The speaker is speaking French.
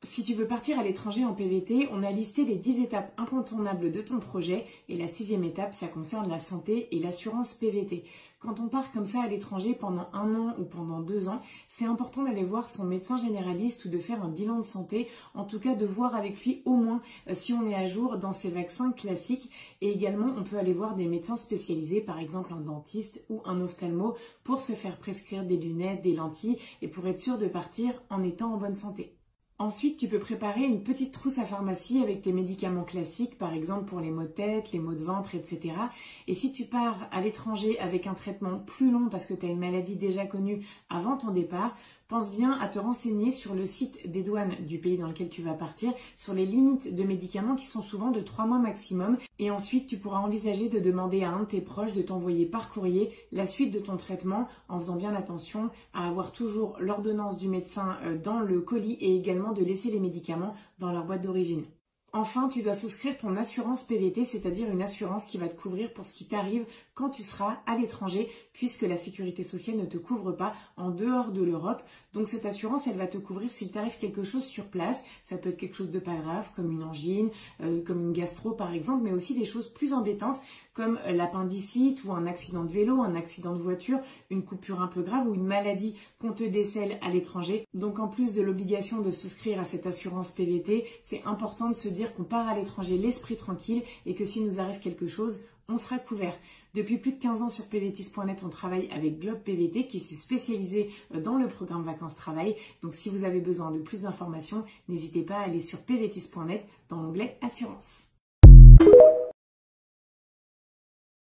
Si tu veux partir à l'étranger en PVT, on a listé les 10 étapes incontournables de ton projet et la 6e étape, ça concerne la santé et l'assurance PVT. Quand on part comme ça à l'étranger pendant 1 an ou pendant 2 ans, c'est important d'aller voir son médecin généraliste ou de faire un bilan de santé, en tout cas de voir avec lui au moins si on est à jour dans ses vaccins classiques. Et également, on peut aller voir des médecins spécialisés, par exemple un dentiste ou un ophtalmo, pour se faire prescrire des lunettes, des lentilles et pour être sûr de partir en étant en bonne santé. Ensuite, tu peux préparer une petite trousse à pharmacie avec tes médicaments classiques, par exemple pour les maux de tête, les maux de ventre, etc. Et si tu pars à l'étranger avec un traitement plus long parce que tu as une maladie déjà connue avant ton départ, pense bien à te renseigner sur le site des douanes du pays dans lequel tu vas partir, sur les limites de médicaments qui sont souvent de 3 mois maximum. Et ensuite, tu pourras envisager de demander à un de tes proches de t'envoyer par courrier la suite de ton traitement en faisant bien attention à avoir toujours l'ordonnance du médecin dans le colis et également de laisser les médicaments dans leur boîte d'origine. Enfin, tu dois souscrire ton assurance PVT, c'est-à-dire une assurance qui va te couvrir pour ce qui t'arrive quand tu seras à l'étranger, puisque la sécurité sociale ne te couvre pas en dehors de l'Europe. Donc cette assurance, elle va te couvrir s'il t'arrive quelque chose sur place. Ça peut être quelque chose de pas grave, comme une angine, comme une gastro par exemple, mais aussi des choses plus embêtantes, comme l'appendicite ou un accident de vélo, un accident de voiture, une coupure un peu grave ou une maladie qu'on te décèle à l'étranger. Donc en plus de l'obligation de souscrire à cette assurance PVT, c'est important de se dire qu'on part à l'étranger l'esprit tranquille et que s'il nous arrive quelque chose, on sera couvert. Depuis plus de 15 ans sur pvtis.net, on travaille avec Globe PVT qui s'est spécialisé dans le programme Vacances-Travail. Donc si vous avez besoin de plus d'informations, n'hésitez pas à aller sur pvtis.net dans l'onglet Assurance.